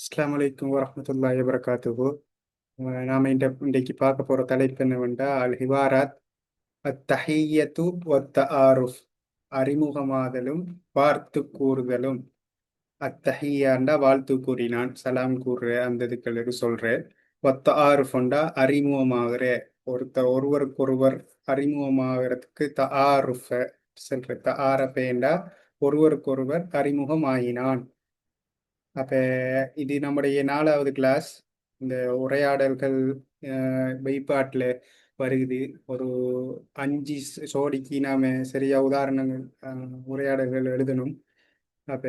அஸ்ஸலாமு அலைக்கும் வரஹ்மத்துல்லாஹி வபரகாத்துஹு. நாம இன்றைக்கு பார்க்க போற தலைப்பு என்னவென்றா அல் ஹிவாராத் அத்தஹிய்யத்து வத்தஆருஃப், அறிமுகமாதலும் பார்த்து கூறுதலும். அத்தஹியாண்டா வாழ்த்து கூறினான், சலாம் கூறுற அந்த இதுக்களுக்கு சொல்றேன். வத்தஆருஃப்ண்டா அறிமுகமாகிற, ஒருவருக்கொருவர் அறிமுகமாகறதுக்கு தஆருஃப சொல்ற. தஆரஃபேண்டா ஒருவருக்கொருவர் அறிமுகமாயினான். அப்ப இது நம்முடைய 4வது கிளாஸ். இந்த உரையாடல்கள் மெய்ப்பாட்டில் வருகுது. ஒரு 5 சோடிக்கு நாம சரியா உதாரணங்கள் உரையாடல்கள் எழுதணும். அப்ப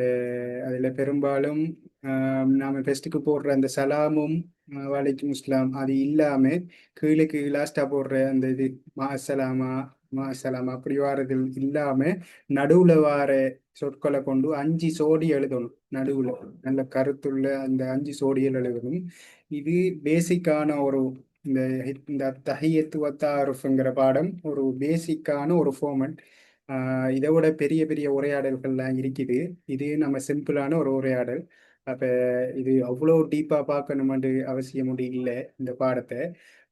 அதுல பெரும்பாலும் நாம ஃபெஸ்ட்டுக்கு போடுற அந்த சலாமும் வலைக்கும் இஸ்லாம் அது இல்லாம கீழே லாஸ்டா போடுற அந்த இது மாசலாமா மாசலாமா அப்படி வாரது இல்லாம நடுவுல வார சொற்களை கொண்டு 5 சோடி எழுதணும். நடுவுல நல்ல கருத்துள்ள அந்த 5 சோடிகள் எழுதணும். இது பேசிக்கான ஒரு இந்த இந்த தஹியத்து வத்தாருஃப்ங்கிற பாடம் ஒரு பேசிக்கான ஒரு ஃபார்மட். இதை விட பெரிய பெரிய உரையாடல்கள்லாம் இருக்குது. இது நம்ம சிம்பிளான ஒரு உரையாடல். அப்ப இது அவ்வளோ டீப்பா பார்க்கணுமென்று அவசியம் இல்லை இந்த பாடத்தை.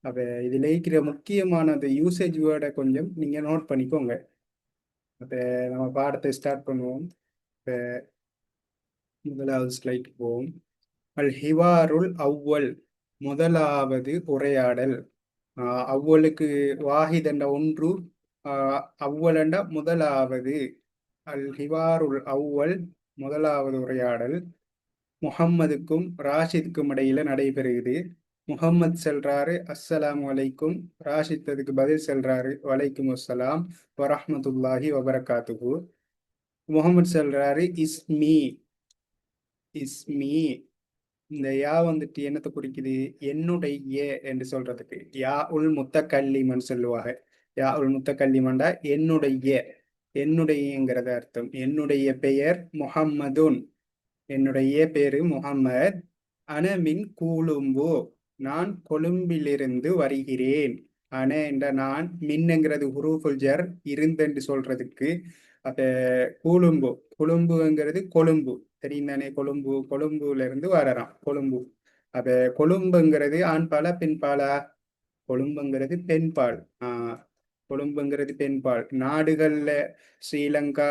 அப்ப இதுல இருக்கிற முக்கியமான அந்த யூசேஜ் வேர்டை கொஞ்சம் நீங்க நோட் பண்ணிக்கோங்க. அப்ப நம்ம பாடத்தை ஸ்டார்ட் பண்ணுவோம். இப்ப முதலாவது ஸ்லைட் போவோம். அல் ஹிவாருல் அவ்வல், முதலாவது உரையாடல். அவ்வளுக்கு வாஹித் என்ற ஒன்று, அவ்வளண்ட முதலாவது. அல் ஹிவாருல் அவ்வல், முதலாவது உரையாடல் முஹம்மதுக்கும் ராஷிதுக்கும் இடையில நடைபெறுகிறது. முகம்மது செல்றாரு அஸ்ஸலாமு அலைக்கும், ராஷித் அதுக்கு பதில் செல்றாரு வலைக்கும் அஸ்ஸலாம் வரஹ்மத்துல்லாஹி வபரகாத்துஹு. முகமது சொல்றாரு இஸ்மி. இஸ்மி, இந்த யா வந்துட்டு என்னத்தை குறிக்குது? என்னுடைய என்று சொல்றதுக்கு யா உல் முத்தக்கல்லிமன் சொல்லுவாங்க. யா உல் முத்தக்கல்லிமன்டா என்னுடைய, என்னுடையங்கிறத அர்த்தம். என்னுடைய பெயர் முஹம்மதுன், என்னுடைய பேரு முகம்மது. அனமின் கூலும்பு, நான் கொழும்பிலிருந்து வருகிறேன். அன என்ற நான், மின்னுங்கிறது ஹுரூஃபுல் ஜர், இருந்தென்று சொல்றதுக்கு. அப்ப கூலும்பு, கொழும்புங்கிறது கொழும்பு தெரியும் தானே? கொழும்பு, கொழும்புல இருந்து வரறான் கொழும்பு. அப்ப கொழும்புங்கிறது ஆண் பாலா பெண் பாலா? கொழும்புங்கிறது பெண்பால். கொழும்புங்கிறது பெண்பால். நாடுகள்ல ஸ்ரீலங்கா,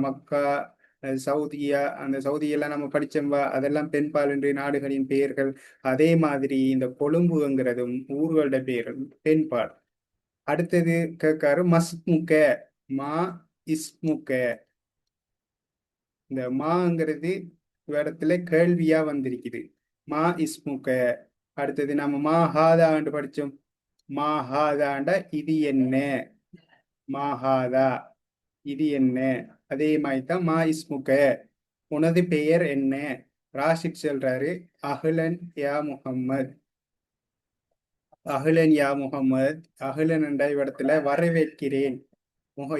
மக்கா, சவுதியா, அந்த சவுதியெல்லாம் நம்ம படிச்சோம்பா, அதெல்லாம் பெண்பால் என்று நாடுகளின் பெயர்கள். அதே மாதிரி இந்த கொழும்புங்கிறதும் ஊர்களோட பெயர்கள் பெண்பால். அடுத்தது கேட்காரு மஸ்முக, மா இஸ்முக. இந்த மாங்கிறது இடத்துல கேள்வியா வந்திருக்குது. மா இஸ்முக. அடுத்தது நம்ம மா ஹாதாண்டு படிச்சோம். மா ஹாதாண்டா இது என்ன, மாஹாதா இது என்ன. அதே மாதிரி தான் மா இஸ்முக, உனது பெயர் என்ன. ராஷித் சொல்றாரு அஹ்லன் யா முஹம்மத். அஹ்லன் யா முஹம்மத், அஹ்லன் என்ற இடத்துல வரவேற்கிறேன்.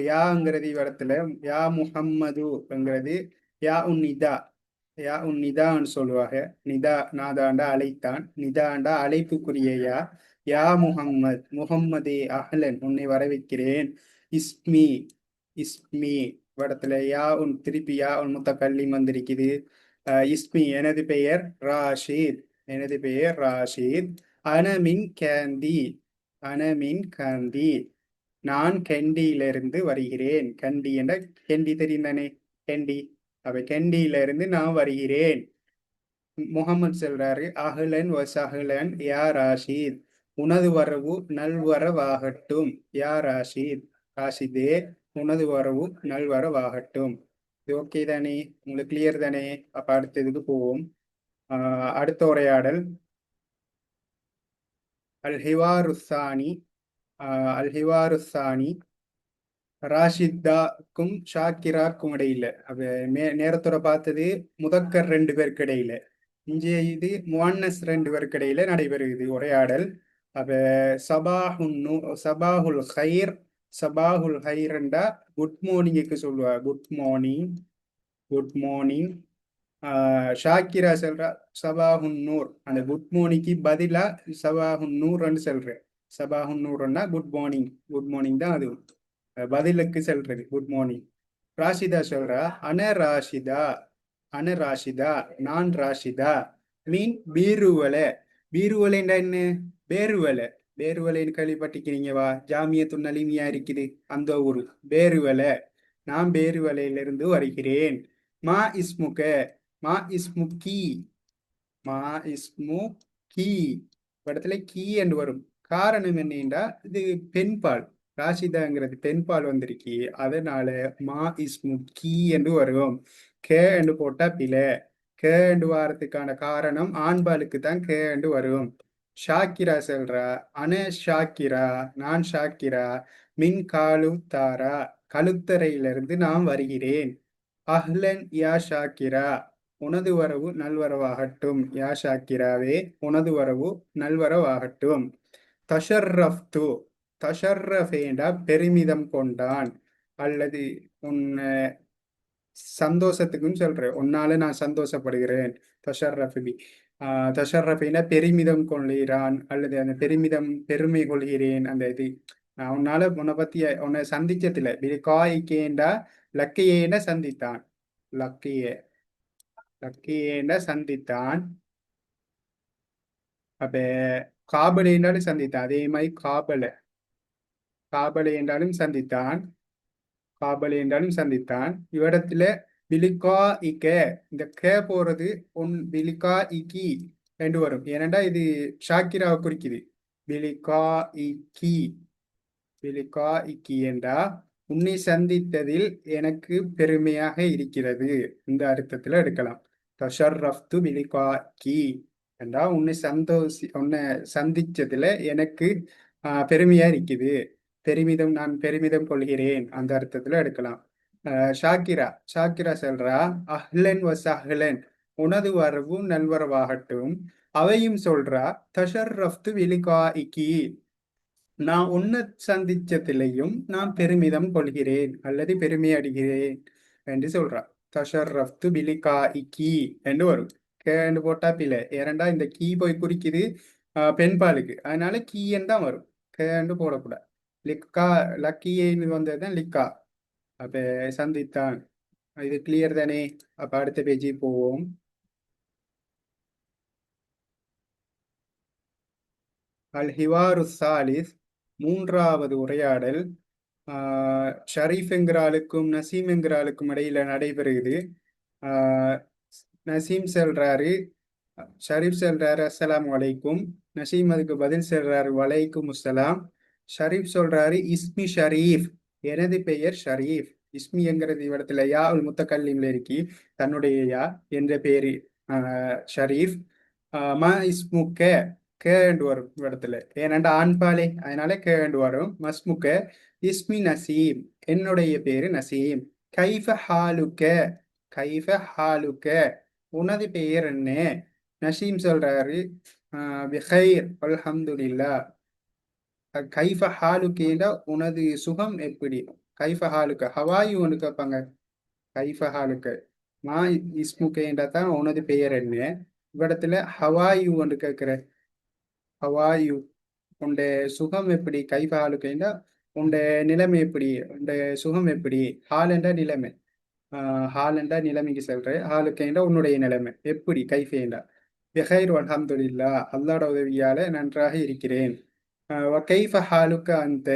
யாங்கிறது இடத்துல யா முஹம்மதுங்கிறது யா உன் நிதா. யா உன் நிதான்னு சொல்லுவாங்க. நிதா நாதாண்டா அழைத்தான், நிதாண்டா அழைப்புக்குரிய யா. யா முஹம்மத், முஹம்மதே அஹ்லன், உன்னை வரவேற்கிறேன். இஸ்மி, இஸ்மி இடத்துல யா உன் திருப்பி யா உன் முத்தக்கல்லிம் வந்திருக்குது. இஸ்மி எனது பெயர் ராஷித், எனது பெயர் ராஷித். அனமின் கேந்தி, அனமின் காந்தி, நான் கெண்டியிலிருந்து வருகிறேன். கண்டி என்ற கெண்டி தெரியும் தானே? கெண்டி. அப்ப கெண்டியிலிருந்து நான் வருகிறேன். முகமது சொல்றாரு அஹ்லன் வசஹ்லன் யா ராஷித், உனது வரவு நல்வரவாகட்டும். யா ராஷித், ராஷிதே உனது வரவு நல்வரவாகட்டும். இது ஓகே தானே? உங்களுக்கு கிளியர் தானே? அப்ப அடுத்ததுக்கு போவோம். அடுத்த உரையாடல் அல் ஹிவாருசானி. அல் ஹிவாருசானி ராஷிதாக்கும் ஷாக்கிராக்கும் இடையில. அப்ப நேரத்தோட பார்த்தது முதக்கர் 2 பேருக்கு இடையில. இங்கே இது முவன்னஸ் 2 பேருக்கு இடையில நடைபெறுகிறது உரையாடல். அப்ப சபாஹுல் ஹைர், சபாஹுல் ஹைர்ண்டா குட் மார்னிங்க்கு சொல்லுவா. Good morning, good morning. Shakira சொல்றா சபாஹுன் நூர், அந்த குட் மார்னிங்க்கு பதிலா சபாஹுன் நூர்ன்னு சொல்றேன். சபாஹுன் நூர்னா குட் மார்னிங், குட் மார்னிங் தான் அது பதிலுக்கு சொல்றது குட் மார்னிங். ராஷிதா சொல்றா அன ராஷிதா, அன ராஷிதா நான் ராஷிதா. மீன் பீருவலை. பீருவலைன்னா என்ன? பேருவலை. பேருவலைன்னு கேள்விப்பட்டிருக்கிறீங்க வா, ஜாமியத்துன் நலிமியா இருக்குது அந்த ஊரு பேருவலை. நான் பேருவலையிலிருந்து வருகிறேன். மா இஸ்முக. மா இஸ்முக்கி. மா இஸ்மு கீ. இடத்துல கீ என்று வரும். காரணம் என்னன்னா இது பெண்பால். ராஷிதாங்கிறது பெண்பால் வந்திருக்கு, அதனால மா இஸ்மு கீ என்று வரும். கே என்று போட்டா பிழை. கே என்று வாரத்துக்கான காரணம் ஆண்பாலுக்கு தான் கே என்று வரும். ஷாக்கிரா சொல்றா. அன ஷாக்கிரா. நான் ஷாக்கிரா. மின் காலு தாரா. கழுத்தறையிலிருந்து நான் வருகிறேன். அஹ்லன் யா ஷாக்கிரா. உனது வரவு நல்வரவாகட்டும். யா ஷாக்கிராவே, உனது வரவு நல்வரவாகட்டும். தஷர்ரஃப்து. தஷர்ரஃபேண்டா பெருமிதம் கொண்டான், அல்லது உன்னை சந்தோஷத்துக்குன்னு சொல்றேன், உன்னால நான் சந்தோஷப்படுகிறேன். தஷர்ரஃபி. தஷர்ரஃபினா பெருமிதம் கொள்கிறான், அல்லது அந்த பெருமிதம் பெருமை கொள்கிறேன் அந்த இது. நான் உன்னால உன்னை பத்தி உன்னை சந்திச்சதுல காய்க்கேண்டா லக்கையேண்ட சந்தித்தான். லக்கியே. லக்கியேண்ட சந்தித்தான். அப்ப காபலை என்றாலும் சந்தித்தான். அதே மாதிரி காபலை. காபலை என்றாலும் சந்தித்தான். காபலை என்றாலும் சந்தித்தான். இவ்விடத்துல விலிகா இக்க. இந்த கே போறது உன் விலிகா இக்கி என்று வரும். ஏனென்றா இது ஷாக்கிராவை குறிக்குது. விலிகா இக்கி. விலிகா இக்கி என்றா உன்னை சந்தித்ததில் எனக்கு பெருமையாக இருக்கிறது. இந்த அர்த்தத்துல எடுக்கலாம். தஷர்ரஃப்து பிலிகா கி என்றா உன்னை சந்திச்சதுல எனக்கு பெருமையா இருக்குது. பெருமிதம், நான் பெருமிதம் கொள்கிறேன், அந்த அர்த்தத்துல எடுக்கலாம். ஷாக்கிரா. ஷாக்கிரா சொல்றா. அஹ்லன் வசஹ்லன். உனது வரவு நல்வரவாகட்டும். அவையும் சொல்றா. தஷர்ரஃப்து பிலிகா இக்கி. நான் உன்னை சந்திச்சதிலையும் நான் பெருமிதம் கொள்கிறேன், அல்லது பெருமை அடைகிறேன் என்று சொல்றான். தஷர்ரஃப்து பிலிகா இக்கி என்று வரும். கே என்று போட்டா பிள்ளை. ஏனண்டா இந்த கீ போய் குறிக்குது பெண்பாலுக்கு, அதனால கீன்னு தான் வரும். கே என்று போடக்கூடாது. லிக்கா. லக்கின்னு வந்ததுதான் லிக்கா. அப்ப சந்தித்தான். இது கிளியர் தானே? அப்ப அடுத்த பேஜி போவோம். அல் ஹிவாரு சாலிஸ். மூன்றாவது உரையாடல் ஷரீஃப் என்கிற ஆளுக்கும் நசீம் என்கிற ஆளுக்கும் இடையில நடைபெறுகிறது. நசீம் சொல்றாரு. ஷரீஃப் சொல்றாரு அஸ்ஸலாமு அலைக்கும். நசீம் அதுக்கு பதில் சொல்றாரு வலைக்கும் அஸ்ஸலாம். ஷரீஃப் சொல்றாரு இஸ்மி ஷரீஃப். எனது பெயர் ஷரீஃப். இஸ்மி என்கிறது இடத்துல யா உல் முத்தக்கல்லிம்ல இருக்கி, தன்னுடைய யா என்ற பேரு ஷரீஃப். மா இஸ்முக்க. கேண்டு வரும் இடத்துல, ஏனண்டா ஆண்பாலே, அதனால கேண்டு வரும். மஸ்முக்க. இஸ்மி நசீம். என்னுடைய பேரு நசீம். கைஃப ஹாலுக்க. கைஃப ஹாலுக்க. உனது பெயர் என்ன? நசீம் சொல்றாரு பிஹைர் அல்ஹம்துலில்லா. கைஃப ஹாலுக்கேண்டா உனது சுகம் எப்படி? கைஃப ஹாலுக்க ஹவாயு ஒன்று கேட்பாங்க. கைஃப ஹாலுக்க. மா இஸ்முக்கேண்டா தான் உனது பெயர் என்ன. இவ்விடத்துல ஹவாயு ஒன்று கேட்கிற. ஹவாயு. உண்ட சுகம் எப்படி? கைஃப ஹாலுக்கேண்டா உண்ட நிலைமை எப்படி, உண்ட சுகம் எப்படி. ஹால் என்ற நிலைமை. ஹாலண்டா நிலைமைக்கு சொல்றேன். ஹாலுக்கேண்டா உன்னுடைய நிலைமை எப்படி, கைஃபேண்டா. பிஹைர் அல்ஹம்துலில்லா. அல்லாஹ்வுடைய உதவியால நன்றாக இருக்கிறேன். கைஃப ஹாலுக்க அந்த.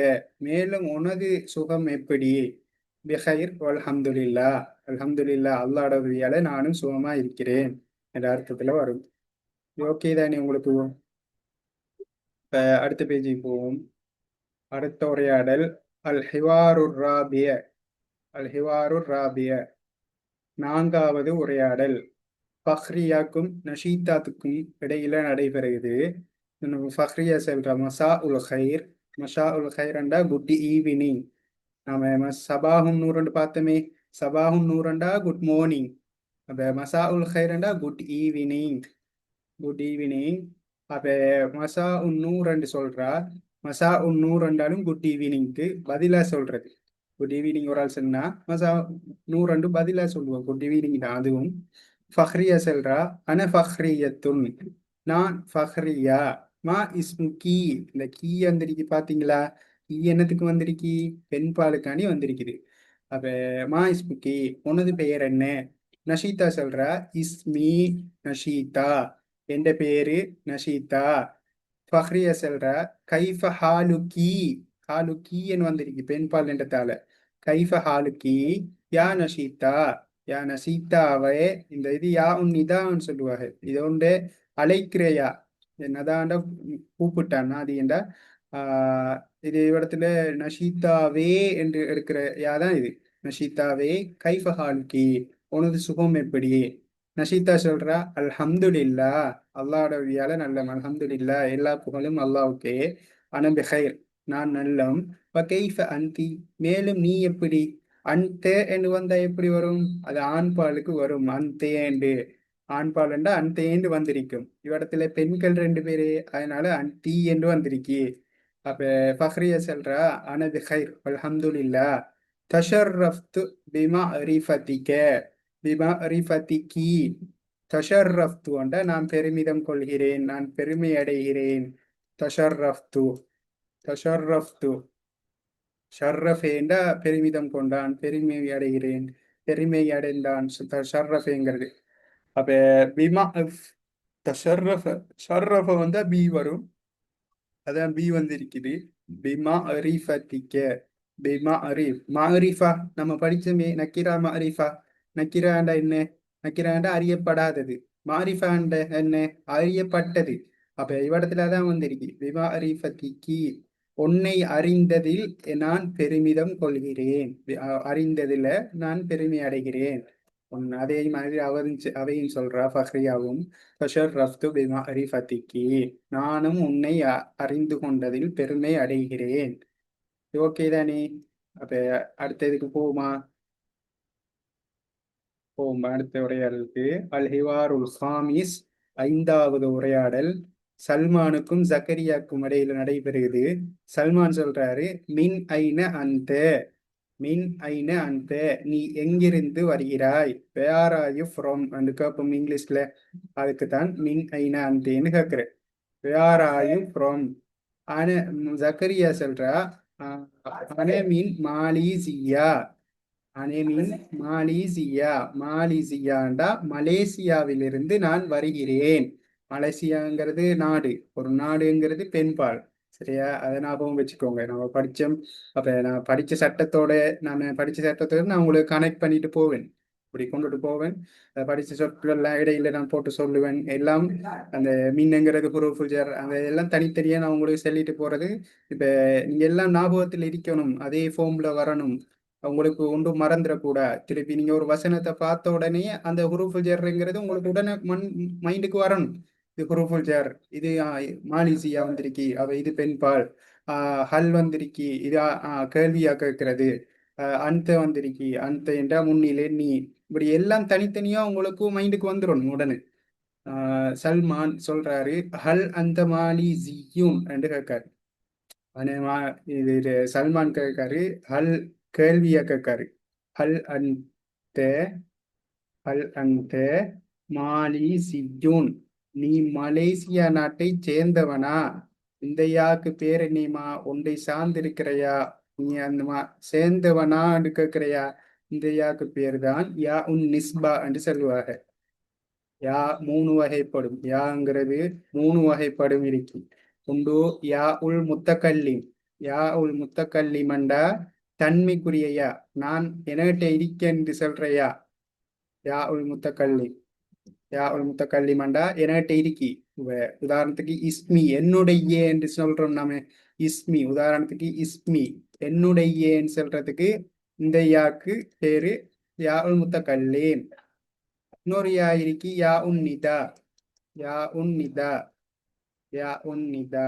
மேலும் உனது சுகம் எப்படி? பிஹைர் அல்ஹம்துலில்லா. அல்ஹம்துலில்லா, அல்லாஹ்வுடைய உதவியால நானும் சுகமா இருக்கிறேன் என்ற அர்த்தத்துல வரும். ஓகே தானே உங்களுக்கு? இப்ப அடுத்த பேஜுக்கு போவோம். அடுத்த உரையாடல் அல் ஹிவாரு ராபிய. அல் ஹிவாரு ராபிய. நான்காவது உரையாடல் ஃபஹ்ரியாக்கும் நஷீத்தாத்துக்கும் இடையில நடைபெறுகிறது. ஃபஹ்ரியா சொல்ற மசா உல் ஹைர். மஷா உல் ஹைரண்டா குட் ஈவினிங். நாம சபாஹும் நூறண்டு பார்த்தோமே. சபாஹும் நூறண்டா குட் மார்னிங். அப்ப மசா உல் ஹைரண்டா குட் ஈவினிங். Good evening. அப்ப மசா உன் நூறண்டு சொல்றா. மசா உன் நூறண்டாலும் குட் ஈவினிங்க்கு பதிலா சொல்றது. குட் ஈவினிங் ஒரு ஆள் சொன்னா மசா நூறண்டு பதிலா சொல்லுவோம். குட் ஈவினிங் தான் அதுவும். ஃபஹ்ரியா சொல்றா. அன ஃபஹ்ரியத்துன். நான் ஃபஹ்ரியா. மா இஸ்மு கீ. இந்த கீ வந்திருக்கு பாத்தீங்களா? கீ என்னத்துக்கு வந்திருக்கு? பெண் பாலுக்காண்டி வந்திருக்குது. அப்ப மா இஸ்மு கீ. உனது பெயர் என்ன? நஷீதா சொல்றா. இஸ்மி நஷீதா. என்ற பேரு நஷீதா. ஃபஹ்ரியா செல்ற கைஃப ஹாலுக்கி, ஹாலுக்கின்னு வந்திருக்கு பெண்பால் என்றதால. கைஃப ஹாலுக்கி யா நஷீதா, யா நசீத்தாவே. இந்த இது யா உன் நிதான்னு சொல்லுவாங்க. இதை உண்டு அழைக்கிறையா, என்னதாண்ட கூப்பிட்டான்னா அது ஏண்டா இது இடத்துல நஷீத்தாவே என்று எடுக்கிற யா தான் இது. நஷீத்தாவே கைஃப ஹாலுக்கி, உனது சுகம் எப்படி? நஷீதா சொல்றா அல்ஹம்துலில்லா, அல்லாஹ்வோட வியால நல்ல அல்ஹம்துலில்லா, எல்லா புகழும் அல்லாஹ்வுக்கே. அன பிஹைர், நான் நல்லம். வகைஃப அன்தி, மேலும் நீ எப்படி? அன்த என்று வந்தா எப்படி வரும்? அது ஆண் பாலுக்கு வரும். அந்தே என்று ஆண் பால் என்றா அந்தேண்டு வந்திருக்கும். இவ்விடத்துல பெண்கள் ரெண்டு பேரு, அதனால அன்தி என்று வந்திருக்கு. அப்ப ஃபஹ்ரியா சொல்றா அன பிஹைர் அல்ஹம்துலில்லா, தஷர்ரஃப்து பிமா அரிஃபதிக, பிமா அரிஃபதிகி. தஷர்ரஃப்து என்ற நான் பெருமிதம் கொள்கிறேன், நான் பெருமை அடைகிறேன். தஷர்ரஃப்து, தஷர்ரஃப்து, ஷர்ரஃபேண்டா பெருமிதம் கொண்டான், பெருமை அடைகிறேன், பெருமை அடைந்தான். ஷர்ரஃபேங்கிறது அப்ப பிமா தஷர்ரஃப, ஷர்ரஃப வந்தா பி வரும். அதான் பி வந்து இருக்குது. பிமா அரீஃபத்திக்க, பிமா அரீஃப் மாரிஃபா. நம்ம படிச்சோமே நக்கிரா மாரிஃபா. நக்கிராண்டா என்ன? நக்கிராண்டா அறியப்படாதது. மாரிஃபாண்ட என்ன? அறியப்பட்டது. அப்ப இவ்விடத்துல தான் வந்திருக்கு பிமா அரீஃபத்திக்கி, உன்னை அறிந்ததில் நான் பெருமிதம் கொள்கிறேன். அறிந்ததில் நான் பெருமை அடைகிறேன். அதே மாதிரி அவையும் சொல்றா ஃபஹ்ரியாவும், ஃபஷர்ரஃப்து பிமஅரிஃபதிகி, நானும் உன்னை அறிந்து கொண்டதில் பெருமை அடைகிறேன். ஓகே தானே? அப்ப அடுத்த இதுக்கு போமா? அடுத்த உரையாடலுக்கு. அல் ஹிவாருல் ஹாமிஸ், ஐந்தாவது உரையாடல் சல்மானுக்கும் ஜக்கரியாக்கும் இடையில நடைபெறுகிறது. சல்மான் சொல்றாரு மின் ஐன அந்த, மின் ஐன அந்த, நீ எங்கிருந்து வருகிறாய்? வேர் ஆர் யூ ஃப்ரம் என்று கேட்போம் இங்கிலீஷ்ல. அதுக்கு தான் மின் ஐன அந்தேன்னு கேட்கிறேன். Where are you from? ஆன ஜக்கரியா சொல்றா அனே மீன் மாலிசியா, அனேமின் மாலேசியா, மாலேசியாண்டா மலேசியாவிலிருந்து நான் வருகிறேன். மலேசியாங்கிறது நாடு, ஒரு நாடுங்கிறது பெண்பால். சரியா? அதை ஞாபகம் வச்சுக்கோங்க. நம்ம படிச்சோம். அப்ப நான் படிச்ச சட்டத்தோட நான் உங்களுக்கு கனெக்ட் பண்ணிட்டு போவேன், இப்படி கொண்டுட்டு போவேன். படிச்ச சொற்கள் எல்லாம் இடையில நான் போட்டு சொல்லுவேன் எல்லாம். அந்த மின்னுங்கிறது புரோஃபுஜர் அந்த எல்லாம் தனித்தனியா நான் உங்களுக்கு சொல்லிட்டு போறது. இப்ப நீங்க எல்லாம் ஞாபகத்தில் இருக்கணும், அதே ஃபார்ம்ல வரணும். உங்களுக்கு ஒன்றும் மறந்துடக்கூடாது. திருப்பி நீங்க ஒரு வசனத்தை பார்த்த உடனே அந்த ஹுரூஃபுல் ஜர்ங்கிறது உங்களுக்கு உடனே மைண்டுக்கு வரணும். இது ஹுரூஃபுல் ஜர், இது மாலிசியா வந்திருக்கி, அவ இது பெண்பால். ஹல் வந்திருக்கி, இது கேள்வியா கேட்கிறது. அந்த வந்திருக்கி, அந்த என்றா முன்னிலே நீ. இப்படி எல்லாம் தனித்தனியா உங்களுக்கு மைண்டுக்கு வந்துடணும் உடனே. சல்மான் சொல்றாரு ஹல் அந்த மாலிசியும் என்று கேட்காரு. இது சல்மான் கேட்காரு ஹல், கேள்வியா கேட்காரு. ஹல் அந்த, ஹல் அந்த மாலிசியூன், நீ மலேசியா நாட்டை சேர்ந்தவனா? இந்த யாக்கு பேர் என்னமா ஒன்றை சார்ந்திருக்கிறையா? நீ அந்த சேர்ந்தவனான்னு கேட்கிறையா? இந்த யாக்கு பேர் தான் யா உன் நிஸ்பா என்று சொல்லுவாங்க. யா மூணு வகைப்படும். யாங்கிறது மூணு வகைப்படும் இருக்கு. உண்டு யா உல் முத்தக்கல்லிம். யா உல் முத்தக்கல்லிமண்டா தன்மைக்குரிய யா, நான் என்கிட்ட இருக்கேன் என்று சொல்ற யா. யா உல் முத்தக்கல்லி, யா உல் முத்தக்கல்லிமண்டா என்கிட்ட இருக்கி. உதாரணத்துக்கு இஸ்மி, என்னுடைய என்று சொல்றோம் நாம. இஸ்மி உதாரணத்துக்கு இஸ்மி, என்னுடையன்னு சொல்றதுக்கு இந்த யாக்கு பேரு யா உல் முத்தக்கல்லிம். இன்னொரு யா இருக்கி யா உன் நிதா, யா உன் நிதா, யா உன் நிதா,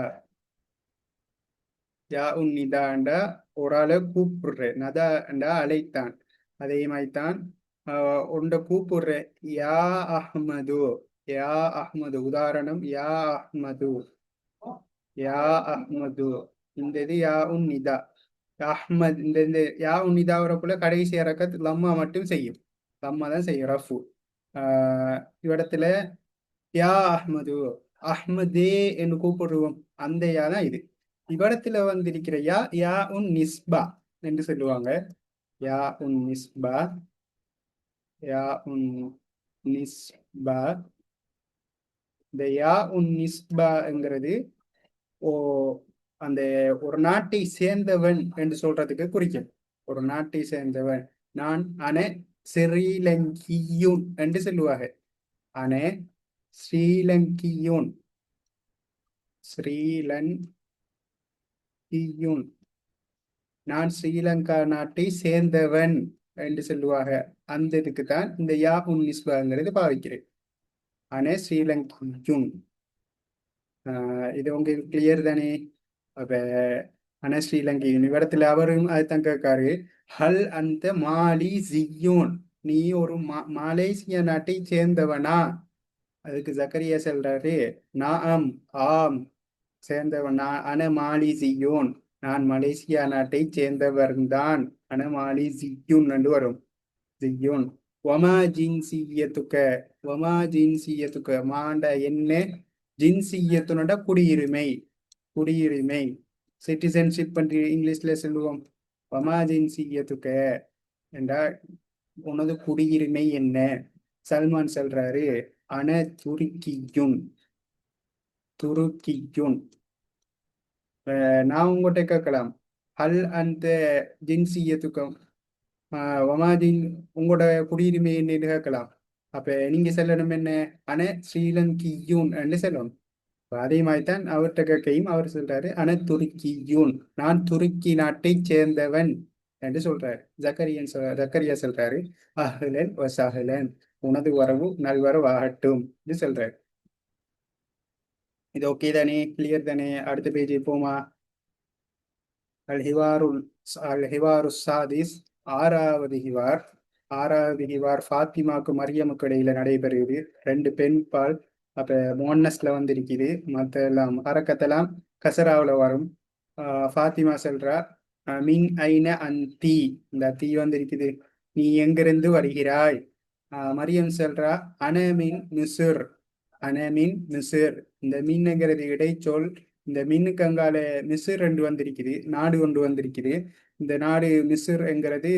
யா உன் நிதாண்டா ஒரு ஆளை கூப்பிடுற. நதாண்டா அழைத்தான். அதே மாதிரிதான் உண்ட கூப்பிடுற. யா அஹ்மது, யா அஹ்மது. உதாரணம் யா அஹ்மது, யா அஹ்மது. இந்த இது யா உன் நிதா. அஹ்மத், இந்த யா உன் நிதா வரக்குள்ள கடைசி இறக்கத் லம்மா மட்டும் செய்யும். லம்மா தான் செய்யும் ரஃபு. இவ்விடத்துல யா அஹ்மது, அஹ்மதே என்று கூப்பிடுவோம். அந்த யா தான் இது. இவ்விடத்துல வந்திருக்கிற யா யா உன் நிஸ்பா என்று சொல்லுவாங்க. யா உன் நிஸ்பா, யா உன் நிஸ்பா. இந்த யா உன் நிஸ்பாங்கிறது ஓ அந்த ஒரு நாட்டை சேர்ந்தவன் என்று சொல்றதுக்கு குறிக்கும். ஒரு நாட்டை சேர்ந்தவன். நான் அன ஸ்ரீலங்கியூன் என்று சொல்லுவாங்க. அன ஸ்ரீலங்கியூன், ஸ்ரீலங்கியூன், நான் ஸ்ரீலங்கா நாட்டை சேர்ந்தவன் என்று சொல்லுவாங்க. அந்த இதுக்கு தான் இந்த யா உன் நிஸ்பாங்கிறது பாவிக்கிறேன். அன ஸ்ரீலங்கியூன். இது உங்களுக்கு கிளியர் தானே? அப்ப ஆனா ஸ்ரீலங்கையின் இடத்துல அவரும் அதுதான் கேட்காரு. ஹல் அந்த மாலி ஜியூன், நீ ஒரு மலேசிய நாட்டை சேர்ந்தவனா? அதுக்கு ஜக்கரியா சொல்றாரு, நாம், ஆம், சேர்ந்தவன். அன மாலி ஜியூன், நான் மலேசியா நாட்டை சேர்ந்தவர்தான். அன மாலி ஜியூன் என்று வரும். ஜியூன். ஒமா ஜின்சியத்துக்க, ஒமா ஜின்சியத்துக்க, மாண்ட என்ன? ஜின்சியத்துனோட குடியுரிமை. குடியுரிமை, சிட்டிசன்ஷிப் பற்றி இங்கிலீஷ்ல சொல்லுவோம். ஒமா ஜின்சியத்துக்க என்றா உனது குடியுரிமை என்ன? சல்மான் சொல்றாரு, அன துருக்கியுன், துருக்கியுன். நான் உங்கள்கிட்ட கேட்கலாம், ஹல் அந்த ஜின்சியத்துக்கும் ஒமாஜின் உங்களோட குடியுரிமை என்னன்னு கேட்கலாம். அப்ப நீங்க சொல்லணும் என்ன? அன ஸ்ரீலங்கியூன் என்று சொல்லணும். அதே மாதிரி தான் அவர்கிட்ட கேட்கையும் அவர் சொல்றாரு, அன துருக்கியூன், நான் துருக்கி நாட்டை சேர்ந்தவன் என்று சொல்றாரு. ஜக்கரியா சொல்றாரு, அஹ்லன் வசஹ்லன், உனது வரவு நல்வரவு ஆகட்டும் என்று சொல்றாரு. இது ஓகே தானே? கிளியர் தானே? அடுத்த பேஜ் போமா. அல் ஹிவாரு சாதிஸ், ஆறாவது ஹிவார். ஆறாவது ஹிவார் ஃபாத்திமாக்கு மரியமுக்கு இடையில நடைபெறுகிறது. ரெண்டு பெண் பால். அப்ப மோன்னஸ்ல வந்திருக்குது. மற்ற எல்லாம் ஹரக்கத்தெல்லாம் கசராவில் வரும். ஃபாத்திமா சொல்றா, மின் ஐன அந்தி, இந்த தீ வந்திருக்குது, நீ எங்கிருந்து வருகிறாய்? மரியம் சொல்றா, அனமின் மிசுர், அனமின் மிசுர். இந்த மின்னுங்கிறது இடைச்சொல். இந்த மின்னுக்கு அங்கால மிசுர் ரெண்டு வந்திருக்குது, நாடு ஒன்று வந்திருக்குது. இந்த நாடு மிசுர் என்கிறது